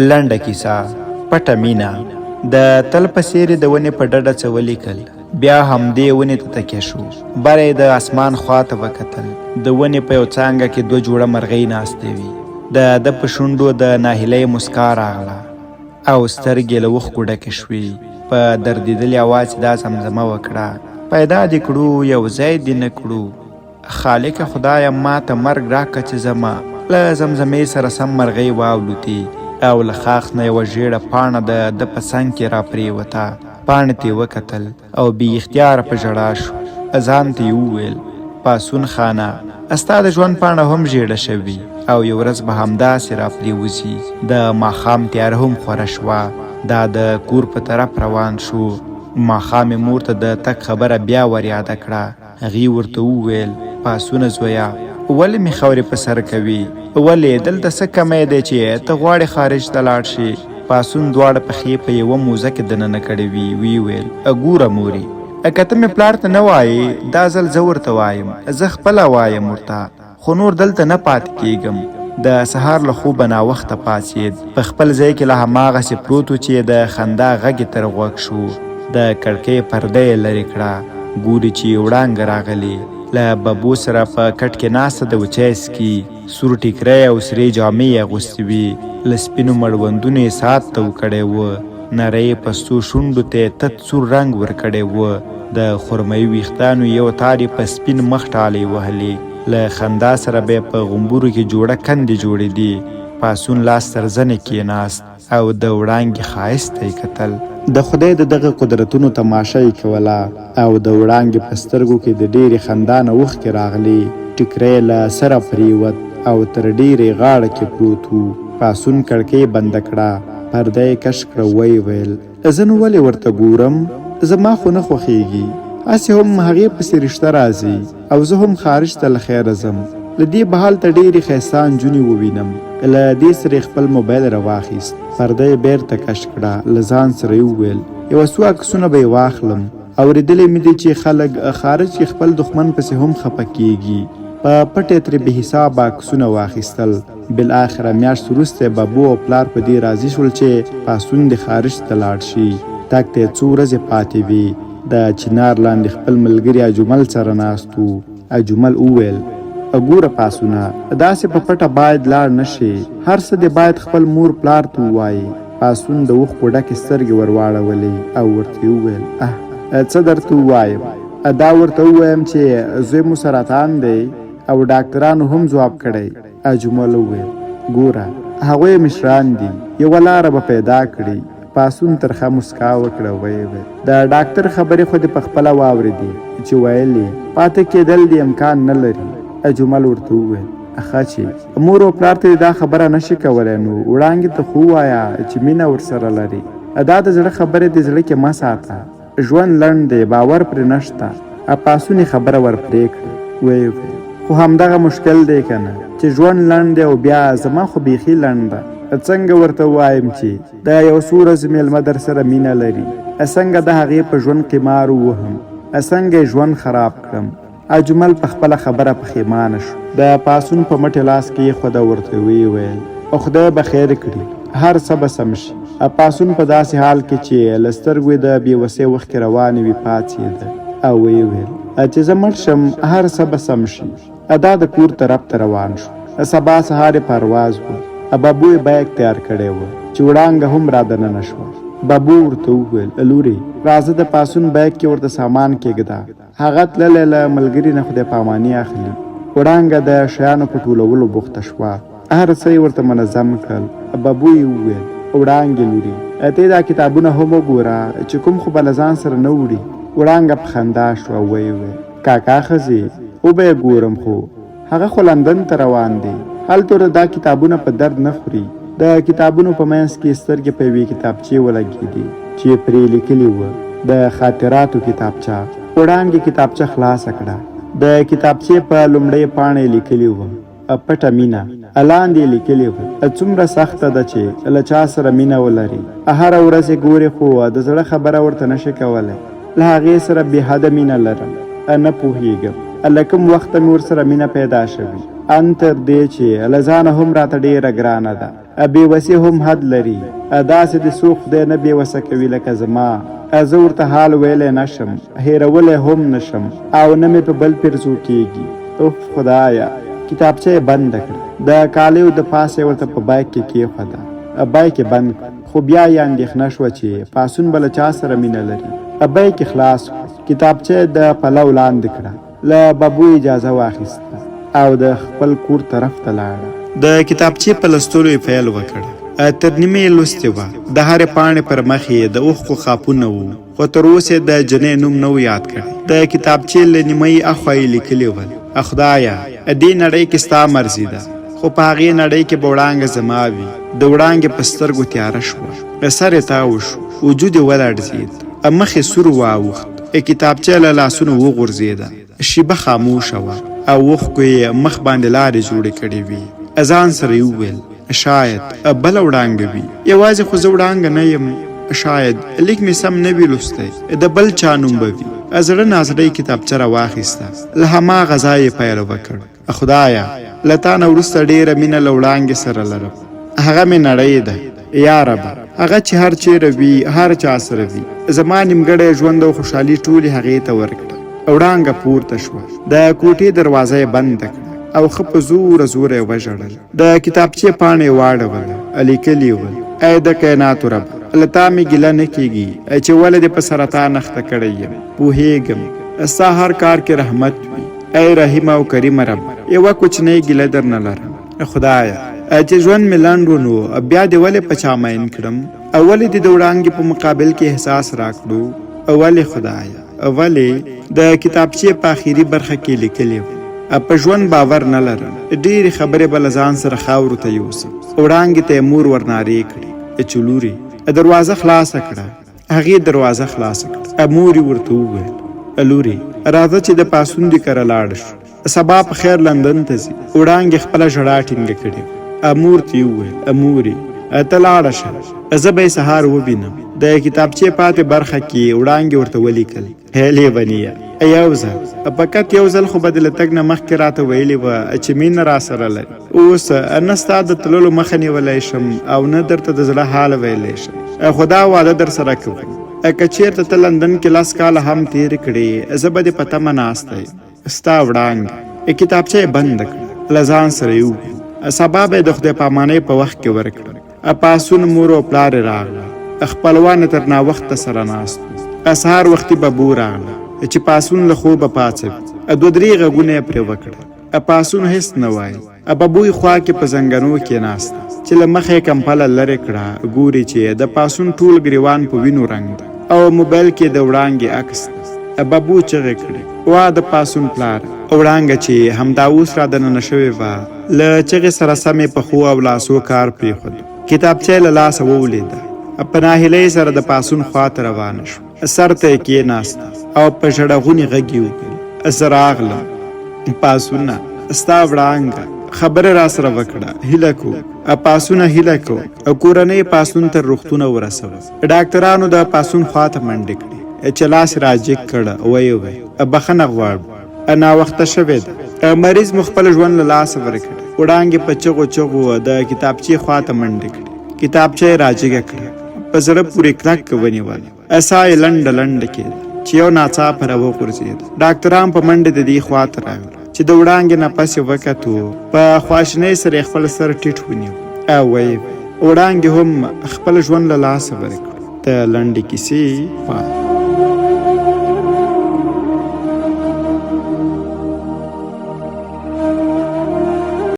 لنډه کیسه پټه مینه. د تل په څېرې د ونې په ډډه څه ولیکل. بیا همدې ونې ته تکیه شو. بره یې د اسمان خوا ته وکتل. د ونې په یو څانګه کې 2 جوړه مرغۍ ناستې وي. د په شونډو د ناهیلۍ مسکا راغله او سترګې له اوښکو ډکې شوې. په دردېدلي اواز دا زمزمه وکړه: پیدا دې کړو یو ځای دې نه کړو، خالقه خدایه ما ته مرګ راکړه چې زما. له زمزمې سره سم مرغۍ والوتې او له خاخ نه یوه ژېړه پاڼه د په څنګ کې را پرېوته. پاڼې ته یې وکتل او بې اختیاره په ژړا شو. ځان ته یې وویل: پاسون خانه، ستا د ژوند پاڼه هم ژېړه شوې او یو ورځ به همداسې را پرېوځي. د ماښام تیاره هم خوره شوه. دا د کور په طرف روان شو. ماښام یې مور ته د تګ خبره بیا ور یاده کړه. هغې ورته وویل: پاسونه زویه، ولې مې خاورې په سر کوي؟ ولې دلته څه کمی دی چې ته غواړې خارج ته لاړ شې؟ پاسون دواړه پښې په یوه موزه کې دننه کړې وي. ویې ویل: ګوره مورې، که ته مې پلار ته نه وایې، دا ځل زه ورته وایم. زه خپله وایم ورته، خو نور دلته نه پاتې کېږم. د سهار له خوبه ناوخته پاڅېد. په خپل ځای کې له هماغسې پروت و چې د خندا غږ یې تر غوږ شو. د کړکۍ پرده یې لرې کړه. ګوري چې وړانګه راغلې. له ببو سره په کټ کې ناسته د وچای سکي. سور ټیکری او سرې جامې یې اغوستې وي. له سپینو مړوندونو یې ساعت ته وکړی و. نری پستو شونډو ته یې تت سور رنګ ورکړی و. د خرمایي ویښتانو یو تار یې په سپین مخ ټالۍ وهلې. له خندا سره به په غومبورو کې جوړه کندې جوړېدې. پاسون لاس تر زنې کېناست او د وړانګې ښایست ته یې کتل. د خدای د دغه قدرتونو تماشه یې کوله او د وړانګې په سترګو کې د ډېرې خندا نه اوښکې راغلې. ټیکری له سره پرېوت او تر ډېرې غاړه کې پروت و. پاسون کړکۍ بنده کړه. پرده یې کش کړه. ویې ویل: زه نو ولې ورته ګورم؟ زما خو نه خوښېږي. هسې هم هغې پسې رشته راځي او زه هم خارج ته له خیره ځم. له دې به هلته ډېرې ښایسته نجونې ووینم. له دې سره یې خپل موبایل راواخیست. پرده یې بیرته کش کړه. له ځان سره یې وویل: یو څو عکسونه به یې واخلم. اورېدلی مې دي چې خلک خارج کې خپل دښمن پسې هم خفه کېږي. په پټه یې ترې بې حسابه عکسونه واخیستل. بالاخره میاشت وروسته بابو او پلار په دې راضي شول چې پاسون دې خارج ته لاړ شي. تګ ته یې څو ورځې پاتې وي. د چنار لاندې خپل ملګري اجمل سره ناست و. اجمل وویل: ګوره پاسونه، داسې په پټه باید لاړ نه شي. هر څه دې باید خپل مور پلار ته ووایي. پاسون د اوښکو ډکې سترګې ور واړولې او ورته وویل: څه درته ووایم؟ دا ورته ووایم چې زوی مو سرطان دی او ډاکټرانو هم ځواب کړی. اجمل وویل: ګوره، هغوی مشران دي، یوه لاره به پیدا کړي. پاسون ترخه مسکا وکړه. ویې ویل: د ډاکټر خبرې خو دې په خپله واورېدې چې ویل یې پاتې کېدل دې امکان نه لري. اجمل ورته وویل: ښه چې مور او پلار ته دا خبره نشي کولی، نو وړانګې ته خو ووایه چې مینه ورسره لري. دا د زړه خبرې د زړه کې مه ساته. ژوند لنډ دی، باور پرې نشته. پاسون یې خبره ور پرې کړه. ویې ویل: خو همدغه مشکل دی که نه چې ژوند لنډ دی او بیا زما خو بیخي لنډ ده. څنګه ورته ووایم چې دا یو څو ورځې مېلمه در سره مینه لري؟ څنګه د هغې په ژوند قمار ووهم؟ څنګه یې ژوند خراب کړم؟ اجمل په خپله خبره پښیمانه شو. د پاسون په مټې لاس کې یې خوده ورته ویې ویل: خدای به خیر کړي، هر څه به سم شي. پاسون په داسې حال کې چې له سترګو یې د بېوسۍ اوښکې روانې وي پاڅېده او ویې ویل: چې زه مړ شم هر څه به سم شي. دا د کور طرف ته روان شو. سبا سهار یې پرواز و. بابو یې بیک تیار کړی و چې وړانګه هم را دننه شوه. بابو ورته وویل: لورې، راځه د پاسون بیک کې ورته سامان کېږده. هغه تللی له ملګري نه خدای پاماني اخلي. وړانګه د شیانو په ټولولو بوخته شوه. هر څه یې ورته منظم کړل. بابو یې وویل: وړانګې لورې، ته دا کتابونه هم وګوره چې کوم خو به له ځان سره نه وړي. وړانګه په خندا شوه. ویې ویل: کاکا ښځې وبه یې ګورم، خو هغه خو لندن ته روان دی. هلته دا کتابونه په درد نه خوري. د کتابونو په منځ کې سترګې په یوې کتابچې ولګېدې چې پرې لیکلي وه: د خاطراتو کتابچه. وړانګې کتابچه خلاصه کړه. د کتابچې په لومړۍ پاڼه یې لیکلي وه: پټه مینه. لاندې یې لیکلي وه: څومره سخته ده چې له چا سره مینه ولري. هره ورځ یې ګورې خو د زړه خبره ورته نشي کولی. له هغې سره بې حده مینه لرم. نه پوهېږم له کوم وخته مې ورسره مینه پیدا شوي. ان تر دې چې له ځانه هم راته ډېره ګرانه ده. بېوسي هم حد لري، داسې د څوک خدای نه بېوسه کوي لکه زما. زه ورته حال ویلی نشم، هیرولی هم نشم او نه مې په بل پیرزو کېږي. اوف خدایه، کتابچه یې بنده کړه، د کالیو د پاسه یې ورته په بایک کې کېښوده. بایک یې بند کړ، خو بیا یې اندېښنه شوه چې پاسون به له چا سره مینه لري. بایک یې خلاص کړ، کتابچه یې د پلو لاندې کړه، له بابو اجازه واخیسته او د خپل کور طرف ته لاړه. د کتابچې په لوستلو یې پیل وکړ. تر نیمې یې لوستې وه. د هرې پاڼې پر مخ یې د اوښکو خاپونه وو، خو تر اوسه یې د جنۍ نوم نه و یاد کړی. د کتابچې له نیمایي اخوا یې لیکلي ول: خدایه، دې نړۍ کې ستا مرضي ده، خو په هغې نړۍ کې به وړانګه زما وي. د وړانګې په سترګو تیاره شوه، سر یې تاو شو، وجود یې ولړزېد، مخ یې سور واوښت. کتابچه له لاسونو وغورځېده، شیبه خاموشه وه او اوښکو یې مخ باندې لارې جوړې کړې وې. ځان سره یې وویل: شاید بله وړانګه وي، یوازې خو زه وړانګه نه یم. شاید لیک مې سم نه وي لوستی، د بل چا نوم به وي. زړه نازړی کتابچه راواخیسته، له هماغه ځایه یې پیل وکړ: خدایه، له تا نه وروسته ډېره مینه له وړانګې سره لرم. هغه مې نړۍ ده. یا ربه، هغه چې هر چیرې وي، هر چا سره وي، زما نیمګړی ژوند او خوشحالي ټولې هغې ته ورکړه. وړانګه پورته شوه، د کوټې دروازه یې بنده کړه او ښه په زوره زوره یې وژړل. د کتابچې پاڼې یې واړوله، لیکلي ول: ای د کائناتو رب، له تا مې ګیله نه کېږي چې ولې دې په سرطان اخته کړی یم. پوهېږم ستا هر کار کې رحمت وي. ای رحیم او کریم رب، یوه کوچنۍ ګیله درنه لرم. خدایه، چې ژوند مې لنډ و نو بیا دې ولې په چا مین کړم؟ ولې دې د وړانګې په مقابل کې احساس راکړو؟ ولې خدایه، ولې؟ د کتابچې په آخري برخه کې لیکلي و: په ژوند باور نه لرم، ډېرې خبرې به له ځان سره خاورو ته یوسم. وړانګې ته یې مور ورنارې کړې: چې لورې، دروازه خلاصه کړه. هغې دروازه خلاصه کړه. مور یې ورته وویل: لورې، راځه چې د پاسون دې کره لاړ شو، سبا په خیر لندن ته ځي. وړانګې خپله ژړا ټینګه کړې. مور ته یې وویل: مورې، ته لاړه شه، زه به یې سهار ووینم. د کتابچې پاتې برخه کې وړانګې ورته ولیکل: هی لیونیه، یو ځل، فقط یو ځل خو به د له تګ نه مخکې راته ویلې وه چې مینه را سره لري. اوس نه ستا د تللو مخه نیولی شم او نه درته د زړه حال ویلی شم، خو دا واده در سره کوم. که چېرته ته لندن کې 10 کاله هم تېر کړې، زه به دې په تمه ناسته یم. ستا وړانګه. کتابچه یې بنده کړه، له ځان سره یې وویل: سبا به یې د خدای پامانۍ په وخت کې ورکړم. پاسون مور او پلار یې راغله، خپلوان تر ناوخته سره ناست وو. سهار وختي ببو راغله چې پاسون له خوبه پاڅوي. 2-3 غږونه یې پرې وکړل. پاسون هېڅ نه وایي. ببو یې خوا کې په زنګنو کې ناسته چې له مخه یې کمپله لرې کړه. ګوري چې د پاسون ټول ګریوان په وینو رنګ ده او موبایل کې د وړانګې عکس ده. ببو چغې کړې: وا د پاسون پلار! وړانګه چې همدا اوس را دننه شوې وه، له چغې سره سمې پښو او لاسو کار پرېښود. کتابچه یې له لاسه وولېده. په ناهیلۍ سره د پاسون خواته روانه شو. سر ته یې کېناسته او په ژړغوني غږ یې وویل: زه راغلم. پاسونه، ستا وړانګه خبره را سره وکړه. هیله کو. پاسونه هیله کو. کورنۍ پاسون تر روغتونه ورسوه. ډاکټرانو د پاسون خواته منډې کړې چې لاس را جګ کړه. ویې ویل: بخښنه غواړم، ناوخته شوې ده. مریض مو خپل ژوند له لاسه ورکړی. وړانګې په چغو چغو د کتابچې خواته منډې کړې. کتابچه یې را جګه کړه، په زړه پورې کلک ونیوله. ساه یې لنډه لنډه کېده چې یو ناڅاپه راوغورځېد. ډاکټران په منډه د دې خواته راغله چې د وړانګې نفس یې وکتو. په خواشینۍ سره یې خپل سر ټیټ ونیو او ویې وړانګې هم خپل ژوند له لاسه ورکړ. د لنډې کیسې پای.